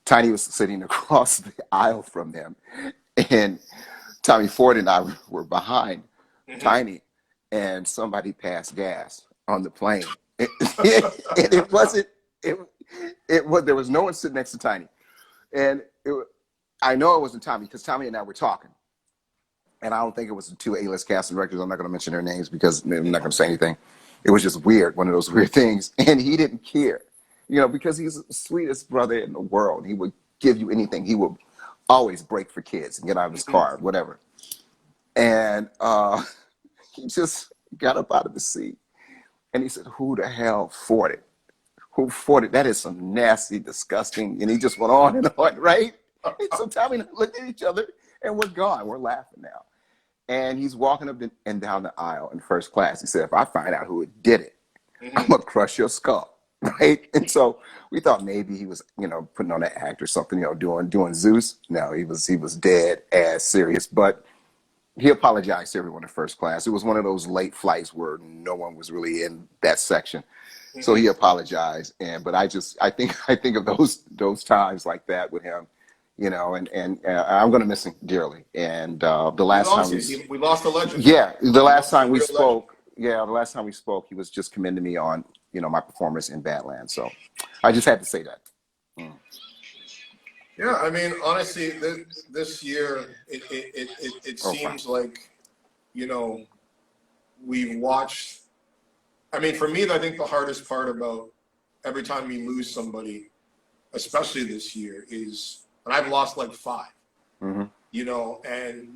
Tiny was sitting across the aisle from them, and Tommy Ford and I were behind Tiny, and somebody passed gas on the plane. And it wasn't, it was, there was no one sitting next to Tiny. And I know it wasn't Tommy because Tommy and I were talking. And I don't think it was the two A-list casting directors. I'm not going to mention their names because I'm not going to say anything. It was just weird, one of those weird things. And he didn't care, because he's the sweetest brother in the world. He would give you anything. He would always break for kids and get out of his car, whatever. And he just got up out of the seat and he said, "Who the hell fought it? Who fought it? That is some nasty, disgusting." And he just went on and on, right? And so Tommy and I looked at each other and we're gone. We're laughing now. And he's walking up and down the aisle in first class. He said, "If I find out who did it, I'm going to crush your skull." Right? And so we thought maybe he was, putting on an act or something, doing Zeus. No, he was dead ass serious. But he apologized to everyone in first class. It was one of those late flights where no one was really in that section. So he apologized. But I think of those times like that with him, and I'm going to miss him dearly. And the last time we lost a legend. Yeah, the last time we spoke, he was just commending me on, my performance in Badlands. So I just had to say that. Yeah, I mean, honestly, this year it seems like, we've watched. I mean, for me, I think the hardest part about every time we lose somebody, especially this year, is, and I've lost like 5, and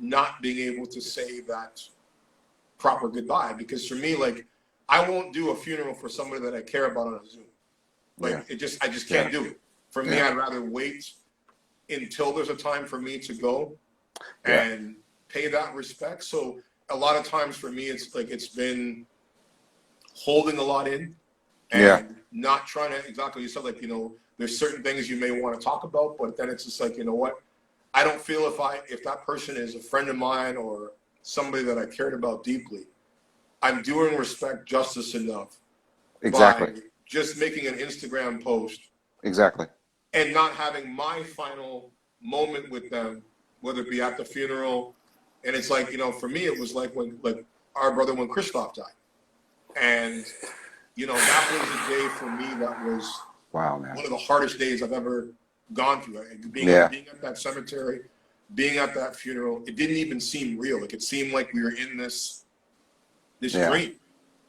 not being able to say that proper goodbye. Because for me, like, I won't do a funeral for somebody that I care about on a Zoom. Like, I just can't do it. For me, I'd rather wait until there's a time for me to go and pay that respect. So a lot of times for me, it's like, it's been holding a lot in and not trying to, exactly you said, like, there's certain things you may want to talk about, but then it's just like, you know what, I don't feel if that person is a friend of mine or somebody that I cared about deeply, I'm doing respect justice enough by just making an Instagram post and not having my final moment with them, whether it be at the funeral. And it's like, for me, it was like when our brother, when Christoph died. And, that was a day for me that was one of the hardest days I've ever gone through. Being at that cemetery, being at that funeral, it didn't even seem real. Like, it seemed like we were in this dream.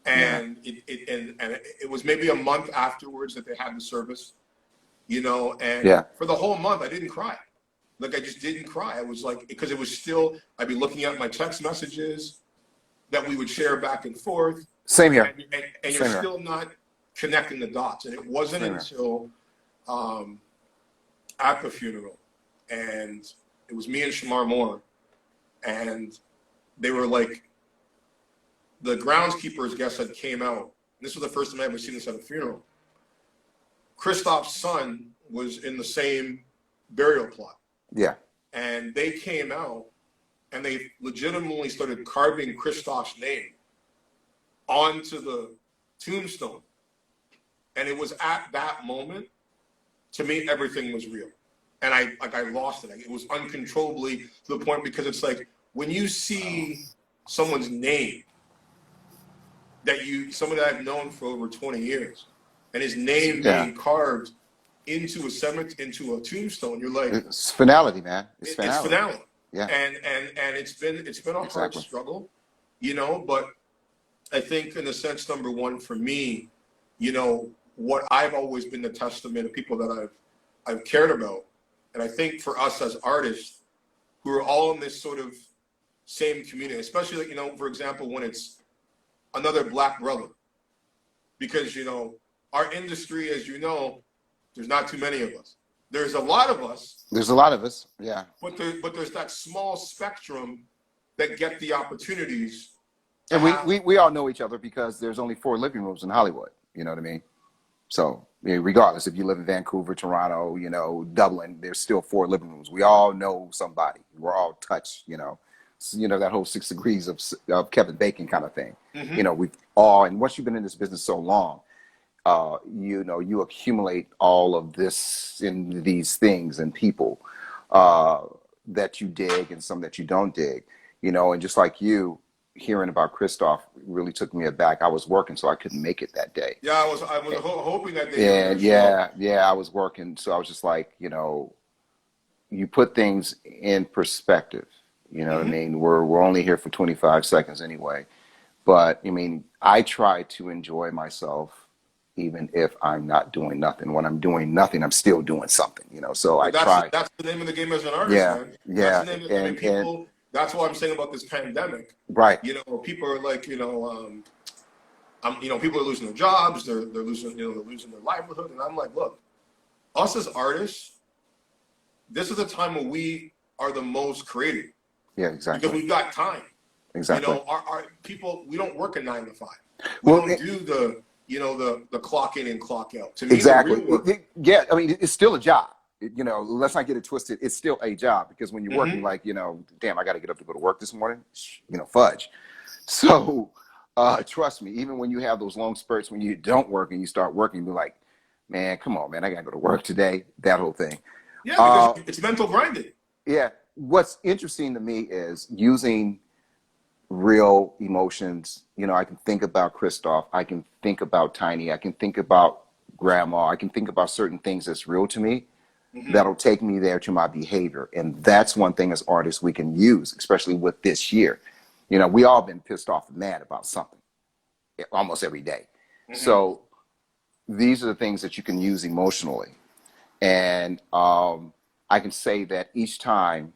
And it was maybe a month afterwards that they had the service, and for the whole month I didn't cry. Like, I just didn't cry. I was like, because it was still, I'd be looking at my text messages that we would share back and forth. Same here. And you're still not connecting the dots. And it wasn't until at the funeral, and it was me and Shamar Moore, and they were like, the groundskeepers, guess, that came out. This was the first time I ever seen this at a funeral. Christoph's son was in the same burial plot. Yeah. And they came out and they legitimately started carving Christoph's name onto the tombstone. And it was at that moment, to me, everything was real. And I lost it. It was uncontrollably to the point, because it's like, when you see someone's name, somebody that I've known for over 20 years, and his name being carved into a cemetery, into a tombstone, you're like, it's finality, man. It's finality. Yeah. And it's been a hard struggle, but I think, in a sense, number one for me, what I've always been the testament of people that I've cared about. And I think for us as artists who are all in this sort of same community, especially, for example, when it's another Black brother, because, our industry, as there's not too many of us. There's a lot of us. Yeah. But there's that small spectrum that get the opportunities. And we all know each other because there's only 4 living rooms in Hollywood. You know what I mean? So regardless, if you live in Vancouver, Toronto, Dublin, there's still 4 living rooms. We all know somebody. We're all touched, that whole 6 degrees of Kevin Bacon kind of thing. We've all, and once you've been in this business so long, you accumulate all of this in these things and people uh, that you dig and some that you don't dig, and just like you, hearing about Christoph really took me aback. I was working, so I couldn't make it that day. Yeah, I was hoping that they were going And to show up. yeah, I was working. So I was just like, you put things in perspective. You know what I Hmm. mean? We're only here for 25 seconds anyway. But I mean, I try to enjoy myself even if I'm not doing nothing. When I'm doing nothing, I'm still doing something, So I But that's try. that's the name of the game as an artist, Yeah, man. That's yeah. the name. I mean, And people. That's what I'm saying about this pandemic. right. People are like, people are losing their jobs. They're losing, they're losing their livelihood. And I'm like, look, us as artists, this is a time where we are the most creative Yeah, because exactly. we've got time. Exactly. Our people, we don't work a 9 to 5. We Well, don't do the clock in and clock out. To me, the exactly. real work. Yeah, I mean, it's still a job. Let's not get it twisted. It's still a job because when you're working, Hmm. like, damn, I got to get up to go to work this morning. Fudge. So, trust me, even when you have those long spurts when you don't work and you start working, you're like, man, come on, man, I got to go to work today. That whole thing. Yeah, because Uh, it's mental grinding. yeah. What's interesting to me is using real emotions. I can think about Christoph. I can think about Tiny. I can think about Grandma. I can think about certain things that's real to me Hmm. that'll take me there to my behavior. And that's one thing as artists we can use, especially with this year. We all been pissed off and mad about something almost every day. Hmm. So these are the things that you can use emotionally. And I can say that each time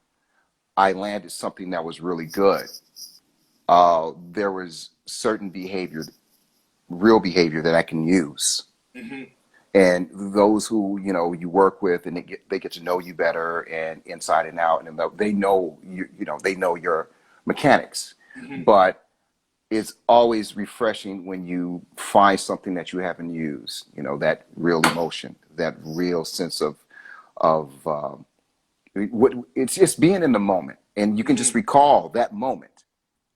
I landed something that was really good, there was certain behavior, real behavior that I can use. Hmm. And those who you work with, and they get to know you better and inside and out, and they know they know your mechanics. Hmm. But it's always refreshing when you find something that you haven't used. That real emotion, that real sense of what it's just being in the moment, and you can just Hmm. recall that moment.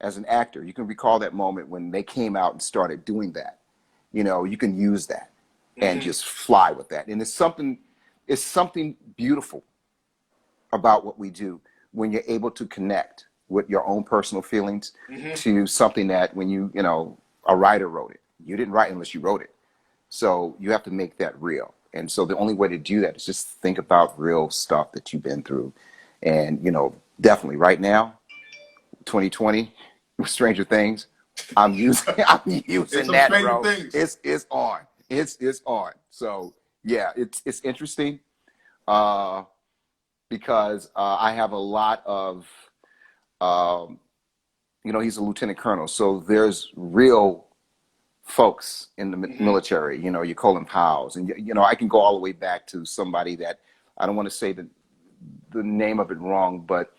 As an actor, you can recall that moment when they came out and started doing that. You can use that and Hmm. just fly with that. And it's something beautiful about what we do when you're able to connect with your own personal feelings Hmm. to something that when a writer wrote it. You didn't write unless you wrote it. So you have to make that real. And so the only way to do that is just think about real stuff that you've been through. And, definitely right now, 2020, Stranger Things, I'm using I'm It's using some that, Stranger bro. Things. It's on. It's on. So yeah, it's interesting uh, because I have a lot of um, he's a lieutenant colonel, so there's real folks in the Hmm. military. You call them pals, and I can go all the way back to somebody that I don't want to say the name of it wrong, but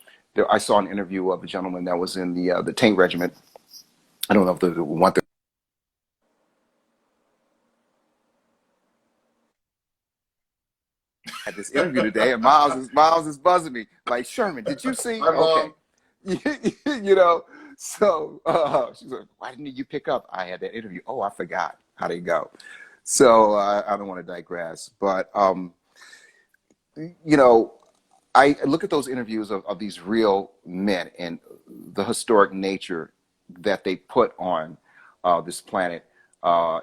I saw an interview of a gentleman that was in the tank regiment. I don't know if the one thing at this interview today, and Miles is buzzing me like, Sherman, did you see? My Okay, mom. you know. So she's like, why didn't you pick up? I had that interview. Oh, I forgot. How did it go? So I don't want to digress, but you know, I look at those interviews of these real men and the historic nature that they put on this planet,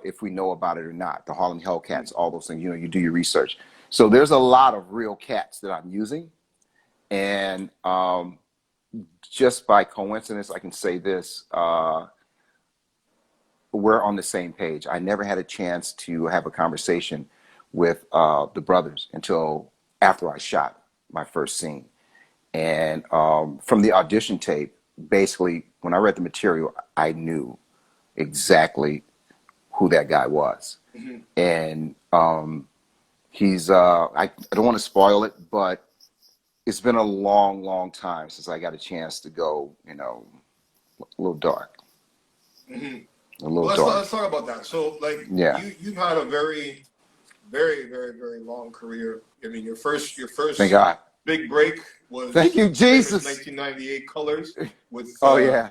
if we know about it or not. The Harlem Hellcats, all those things. You do your research. So there's a lot of real cats that I'm using, and just by coincidence, I can say this: we're on the same page. I never had a chance to have a conversation with the brothers until after I shot my first scene. And from the audition tape, basically, when I read the material, I knew exactly who that guy was. Hmm. And he's, I don't want to spoil it, but it's been a long, long time since I got a chance to go, a little dark, Hmm. a little Well, dark. let's talk about that. So, like, Yeah. you've had a very, very, very, very long career. I mean, your Thank first God. big break Thank was you, the famous Jesus. 1998 Colors with Oh, yeah.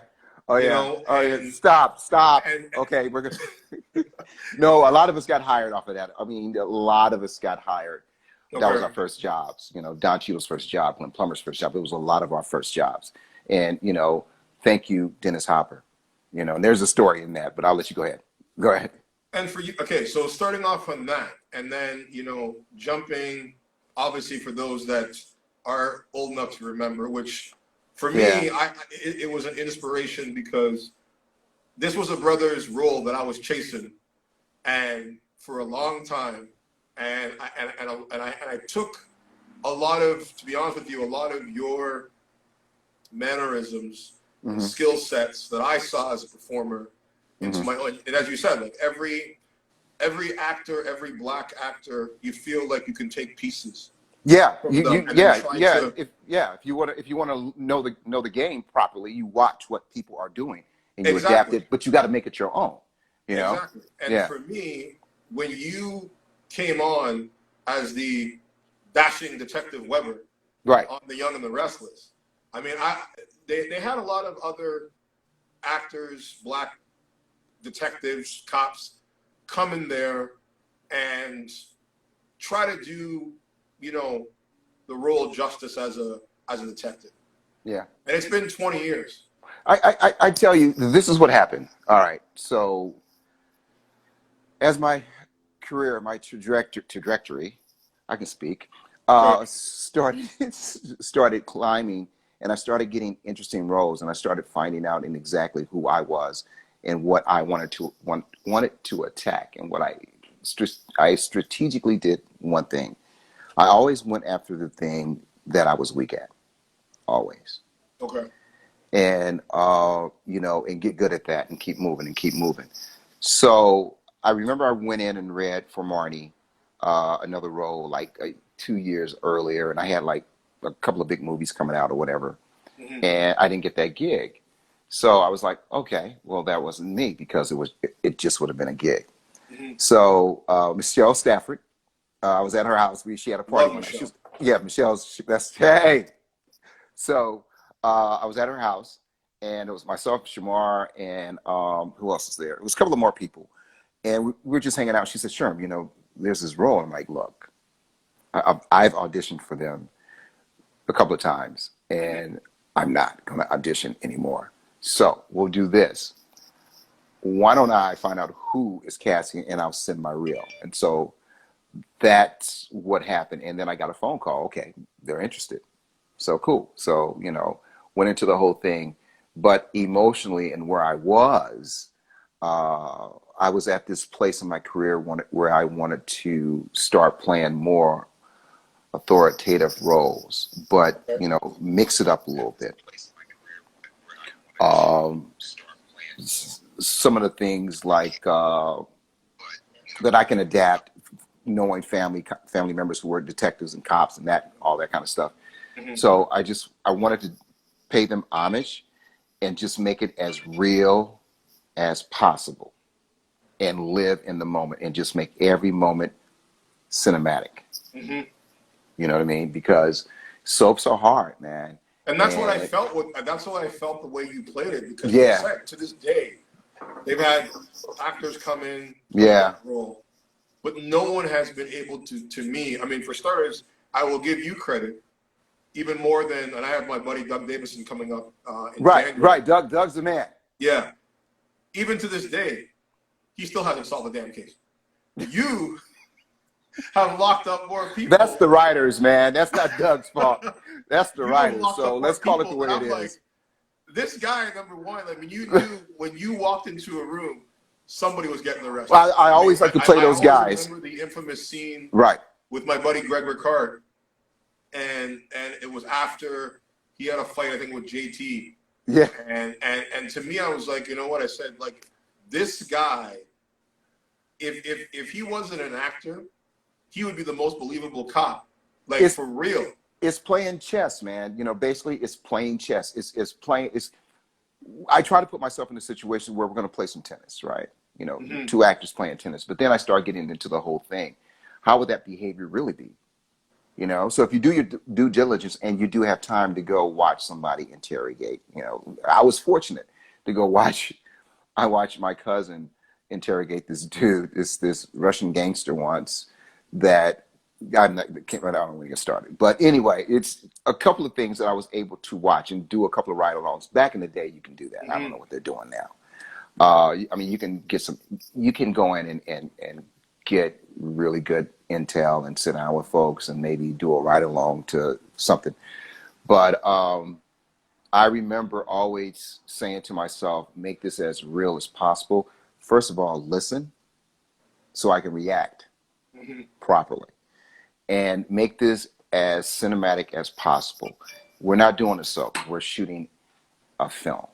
Oh you yeah. know, Oh yeah. Stop. and Okay, we're gonna. No, a lot of us got hired off of that. I mean, a lot of us got hired. That was okay. our first jobs. Don Cheadle's first job, Glenn Plummer's first job. It was a lot of our first jobs. And thank you, Dennis Hopper. And there's a story in that, but I'll let you go ahead. Go ahead. And for you, okay, so starting off on that, and then jumping, obviously for those that are old enough to remember, which for Yeah. me, it was an inspiration because this was a brother's role that I was chasing, and for a long time, and I took a lot of, to be honest with you, a lot of your mannerisms and skill sets that I saw as a performer into my own. And as you said, like every actor, every black actor, you feel like you can take pieces. Yeah, From them and yeah, then try yeah. to, If you want to know the game properly, you watch what people are doing and you adapt exactly, it, but you got to make it your own. exactly. And Yeah. for me, when you came on as the dashing Detective Weber Right. on The Young and the Restless, I mean, they had a lot of other actors, black detectives, cops, come in there and try to do, the role justice as a detective. Yeah. And it's been 20 years. I tell you, this is what happened. All right. So as my career, my trajectory, I can speak, Good. started climbing, and I started getting interesting roles, and I started finding out in exactly who I was and what I wanted to attack, and what I strategically did one thing. I always went after the thing that I was weak at, always, Okay. and and get good at that, and keep moving and keep moving. So I remember I went in and read for Marnie another role like 2 years earlier, and I had like a couple of big movies coming out or whatever, and I didn't get that gig. So I was like, okay, well that wasn't me, because it just would have been a gig. So Michelle Stafford, I was at her house. She had a party Love one night. Michelle. Yeah, Michelle's that's hey. So I was at her house, and it was myself, Shamar, and who else was there? It was a couple of more people, and we were just hanging out. She said, "Sherm, there's this role." I'm like, "Look, I've auditioned for them a couple of times, and I'm not going to audition anymore. So we'll do this. Why don't I find out who is casting, and I'll send my reel?" And so that's what happened. And then I got a phone call. Okay, they're interested. So cool. So, went into the whole thing. But emotionally, and where I was at this place in my career where I wanted to start playing more authoritative roles, but, mix it up a little bit. Um, some of the things like that I can adapt, knowing family members who were detectives and cops and all that kind of stuff. So I wanted to pay them homage and just make it as real as possible, and live in the moment, and just make every moment cinematic. You know what I mean? Because soaps are hard, man. And that's what I And felt that's what I felt the way you played it, because like I yeah, said, to this day, they've had actors come in, play yeah, that role, but no one has been able to me. I mean, for starters, I will give you credit even more than, and I have my buddy Doug Davison coming up in January. right. Doug's the man. Yeah. Even to this day, he still hasn't solved the damn case. You have locked up more people. That's the writers, man. That's not Doug's fault. That's the You have writers. locked So up more let's call it the people, way and it I'm like, is. this guy, number one, like when you knew when you walked into a room, somebody was getting arrested. Well, I always like to play those I guys. remember the infamous scene Right. with my buddy Greg Ricard, and it was after he had a fight, I think, with JT. Yeah. And to me, I was like, you know what? I said, like, this guy, if he wasn't an actor, he would be the most believable cop. Like, for real. It's playing chess, man. Basically it's playing chess. I try to put myself in a situation where we're going to play some tennis, right? Two actors playing tennis, but then I start getting into the whole thing. How would that behavior really be? So if you do your due diligence and you do have time to go watch somebody interrogate, I was fortunate to go watch. I watched my cousin interrogate this dude, this Russian gangster once. That I'm not, I don't want to get started. But anyway, it's a couple of things that I was able to watch and do a couple of ride-alongs. Back in the day, you can do that. I don't know what they're doing now. I mean, you can go in and get really good intel and sit down with folks and maybe do a ride along to something. But I remember always saying to myself, make this as real as possible. First of all, listen so I can react properly, and make this as cinematic as possible. We're not doing a soap. We're shooting a film.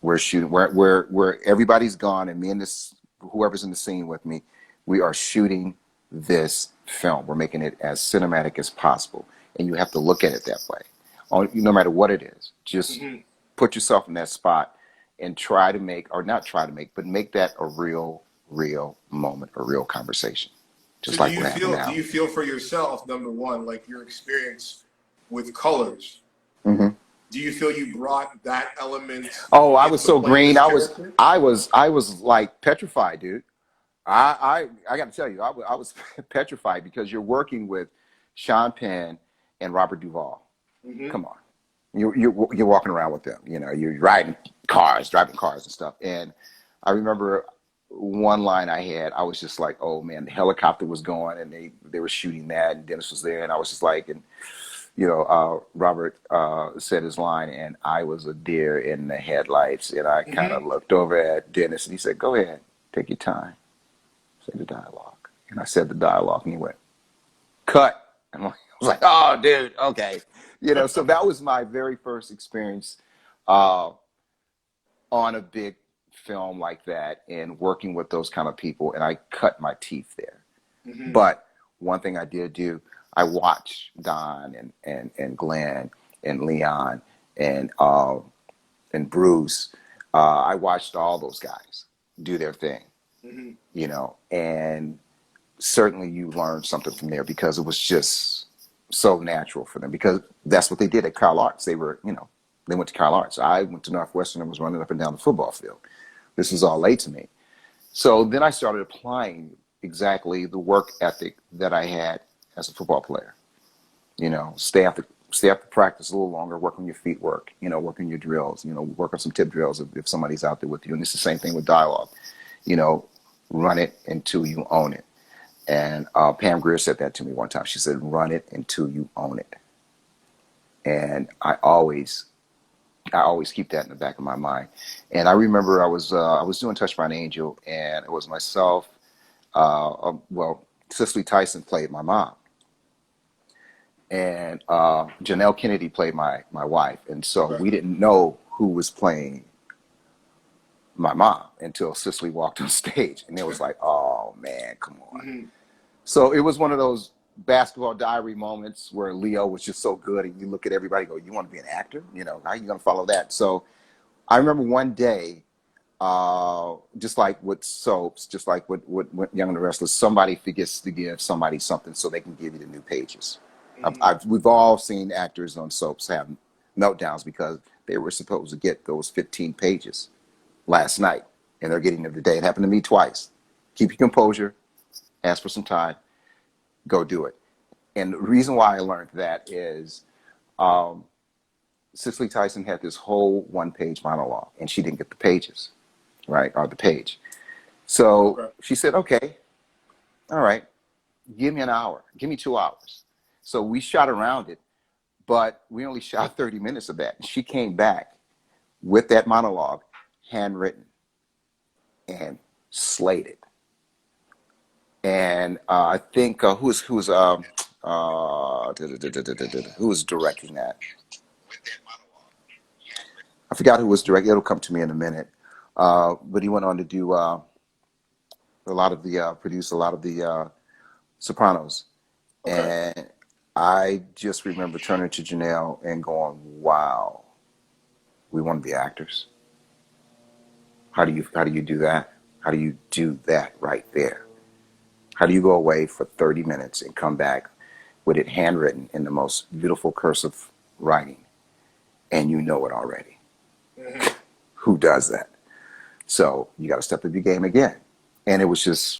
We're shooting where everybody's gone, and me and this whoever's in the scene with me, we are shooting this film. We're making it as cinematic as possible, and you have to look at it that way. No matter what it is, just put yourself in that spot and try to make, or not try to make, but make that a real moment, a real conversation. Just So like what happened now. do you feel for yourself, number one, like your experience with colors? Mm-hmm. Do you feel you brought that element? Oh, I was so green. I character? was like petrified, dude. I got to tell you, I was petrified because you're working with Sean Penn and Robert Duvall. Come on, you're walking around with them. You know, you're driving cars and stuff. And I remember one line I had. I was just like, oh man, the helicopter was going, and they were shooting that, and Dennis was there, and I was just like, and Robert said his line, and I was a deer in the headlights, and I kind of looked over at Dennis, and he said, go ahead, take your time, say the dialogue. And I said the dialogue, and he went, cut. And I was like, oh, dude, okay. So that was my very first experience on a big film like that and working with those kind of people, and I cut my teeth there. But one thing I did do, I watched Don and Glenn and Leon and Bruce. I watched all those guys do their thing, and certainly you learned something from there because it was just so natural for them, because that's what they did at Kyle Arts. They went to Kyle Arts. I went to Northwestern and was running up and down the football field. This was all late to me. So then I started applying exactly the work ethic that I had as a football player. Stay after practice a little longer, work on your feet work, work on your drills, work on some tip drills if somebody's out there with you. And it's the same thing with dialogue, run it until you own it. And Pam Grier said that to me one time. She said, run it until you own it. And I always keep that in the back of my mind. And I remember I was doing Touch by an Angel, and it was myself. Cicely Tyson played my mom, and Janelle Kennedy played my wife. And so we didn't know who was playing my mom until Cicely walked on stage, and it was like, oh man, come on. So it was one of those basketball diary moments where Leo was just so good, and you look at everybody and go, you want to be an actor? How are you going to follow that? So I remember one day, just like with soaps, just like with Young and the Restless, somebody forgets to give somebody something so they can give you the new pages. We've all seen actors on soaps have meltdowns because they were supposed to get those 15 pages last night, and they're getting them today. It happened to me twice. Keep your composure, ask for some time, go do it. And the reason why I learned that is Cicely Tyson had this whole one-page monologue, and she didn't get the pages, right, or the page. So she said, okay, all right, give me an hour, give me 2 hours. So we shot around it, but we only shot 30 minutes of that. And she came back with that monologue, handwritten, and slayed it. And I think who was directing that? I forgot who was directing. It'll come to me in a minute. But he went on to do produce a lot of the Sopranos. Okay. And I just remember turning to Janelle and going, wow, we want to be actors. How do you do that? How do you do that right there? How do you go away for 30 minutes and come back with it handwritten in the most beautiful cursive writing, and you know it already? who does that. So you got to step up your game again. And it was just